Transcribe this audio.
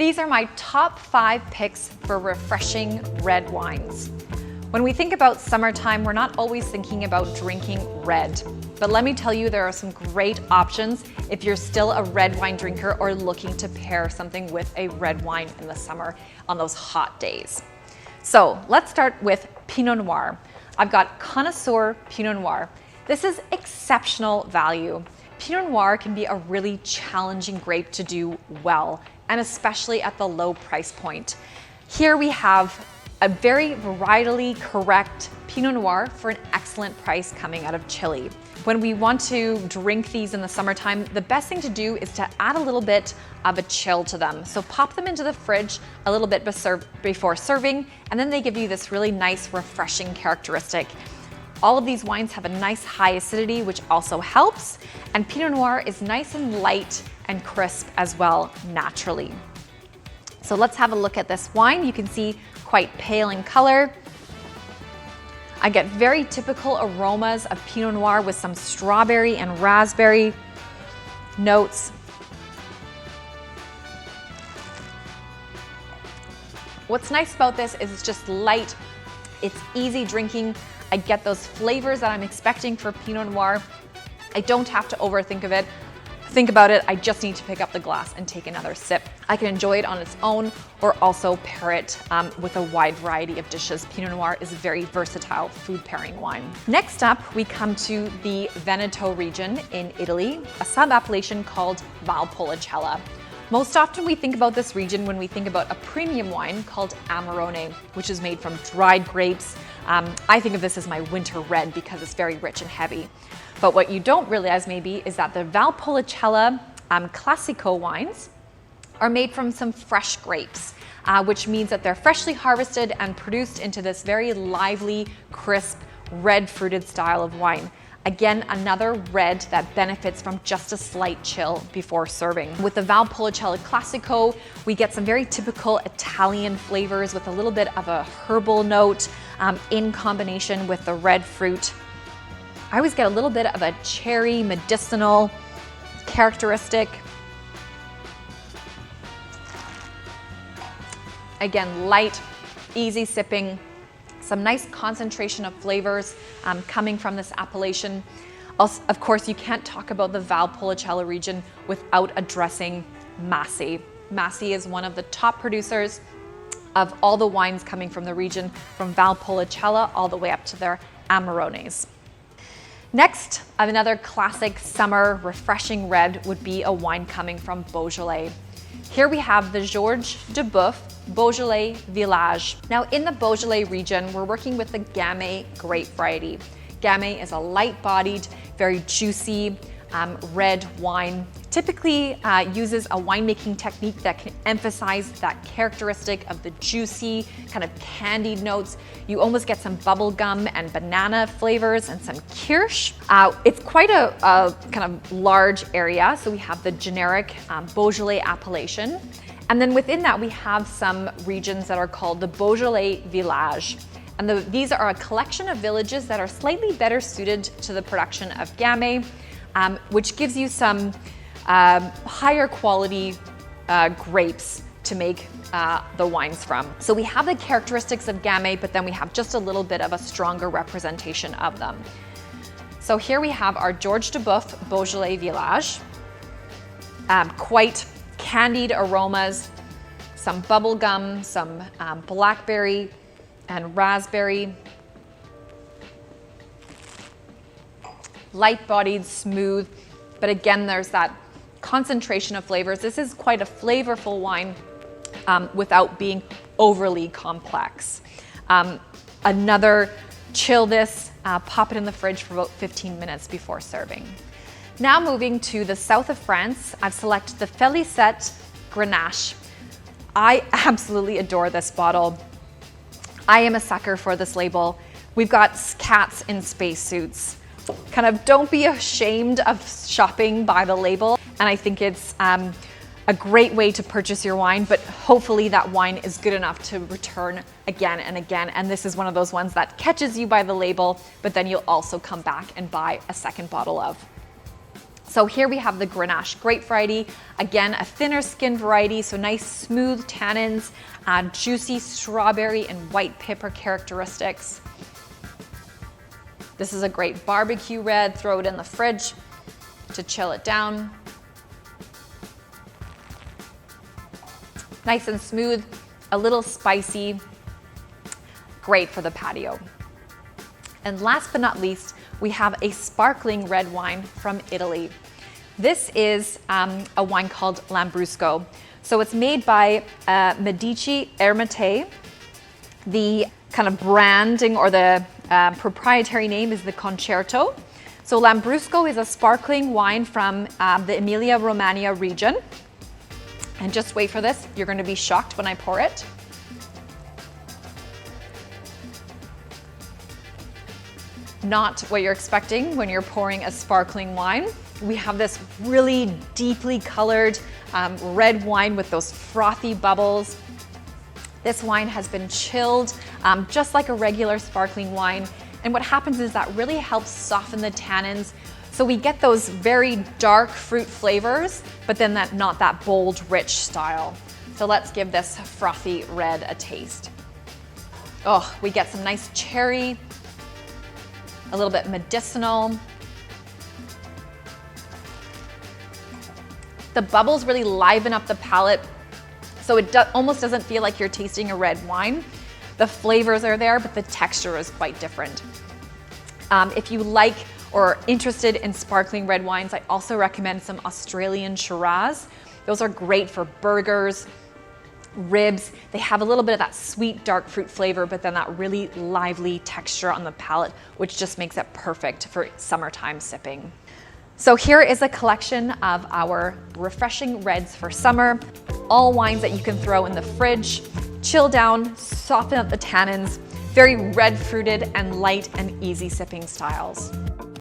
These are my top 5 picks for refreshing red wines. When we think about summertime, we're not always thinking about drinking red. But let me tell you, there are some great options if you're still a red wine drinker or looking to pair something with a red wine in the summer on those hot days. So let's start with Pinot Noir. I've got Connoisseur Pinot Noir. This is exceptional value. Pinot Noir can be a really challenging grape to do well, and especially at the low price point. Here we have a very varietally correct Pinot Noir for an excellent price coming out of Chile. When we want to drink these in the summertime, the best thing to do is to add a little bit of a chill to them. So pop them into the fridge a little bit before serving, and then they give you this really nice, refreshing characteristic. All of these wines have a nice high acidity, which also helps, and Pinot Noir is nice and light and crisp as well, naturally. So let's have a look at this wine. You can see quite pale in color. I get very typical aromas of Pinot Noir with some strawberry and raspberry notes. What's nice about this is it's just light, it's easy drinking. I get those flavors that I'm expecting for Pinot Noir. I don't have to overthink about it. I just need to pick up the glass and take another sip. I can enjoy it on its own or also pair it with a wide variety of dishes. Pinot Noir is a very versatile food pairing wine. Next up, we come to the Veneto region in Italy, a sub-appellation called Valpolicella. Most often we think about this region when we think about a premium wine called Amarone, which is made from dried grapes. I think of this as my winter red because it's very rich and heavy. But what you don't realize maybe is that the Valpolicella Classico wines are made from some fresh grapes, which means that they're freshly harvested and produced into this very lively, crisp, red fruited style of wine. Again, another red that benefits from just a slight chill before serving. With the Valpolicella Classico, we get some very typical Italian flavors with a little bit of a herbal note in combination with the red fruit. I always get a little bit of a cherry medicinal characteristic. Again, light, easy sipping. Some nice concentration of flavors coming from this appellation. Also, of course, you can't talk about the Valpolicella region without addressing Masi. Masi is one of the top producers of all the wines coming from the region, from Valpolicella all the way up to their Amarones. Next, another classic summer refreshing red would be a wine coming from Beaujolais. Here we have the Georges Duboeuf Beaujolais Village. Now in the Beaujolais region, we're working with the Gamay grape variety. Gamay is a light-bodied, very juicy red wine. Typically uses a winemaking technique that can emphasize that characteristic of the juicy, kind of candied notes. You almost get some bubble gum and banana flavors and some kirsch. It's quite a kind of large area. So we have the generic Beaujolais appellation. And then within that, we have some regions that are called the Beaujolais Village. And these are a collection of villages that are slightly better suited to the production of Gamay, which gives you some higher quality grapes to make the wines from. So we have the characteristics of Gamay, but then we have just a little bit of a stronger representation of them. So here we have our Georges Duboeuf Beaujolais Village. Quite candied aromas, some bubble gum, some blackberry and raspberry. Light-bodied, smooth, but again, there's that concentration of flavors. This is quite a flavorful wine without being overly complex. Another chill this, pop it in the fridge for about 15 minutes before serving. Now moving to the south of France, I've selected the Felicette Grenache. I absolutely adore this bottle. I am a sucker for this label. We've got cats in spacesuits. Kind of don't be ashamed of shopping by the label. And I think it's a great way to purchase your wine, but hopefully that wine is good enough to return again and again. And this is one of those ones that catches you by the label, but then you'll also come back and buy a second bottle of. So here we have the Grenache grape variety. Again, a thinner skinned variety, so nice smooth tannins, juicy strawberry and white pepper characteristics. This is a great barbecue red. Throw it in the fridge to chill it down. Nice and smooth, a little spicy, great for the patio. And last but not least, we have a sparkling red wine from Italy. This is a wine called Lambrusco. So it's made by Medici Ermite. The kind of branding or the proprietary name is the Concerto. So Lambrusco is a sparkling wine from the Emilia-Romagna region. And just wait for this, you're going to be shocked when I pour it. Not what you're expecting when you're pouring a sparkling wine. We have this really deeply colored red wine with those frothy bubbles. This wine has been chilled just like a regular sparkling wine. And what happens is that really helps soften the tannins. So we get those very dark fruit flavors, but then not that bold, rich style. So let's give this frothy red a taste. Oh, we get some nice cherry, a little bit medicinal. The bubbles really liven up the palate, so it almost doesn't feel like you're tasting a red wine. The flavors are there, but the texture is quite different. If you like or are interested in sparkling red wines, I also recommend some Australian Shiraz. Those are great for burgers, ribs. They have a little bit of that sweet dark fruit flavor, but then that really lively texture on the palate, which just makes it perfect for summertime sipping. So here is a collection of our refreshing reds for summer. All wines that you can throw in the fridge, chill down, soften up the tannins, very red fruited and light and easy sipping styles.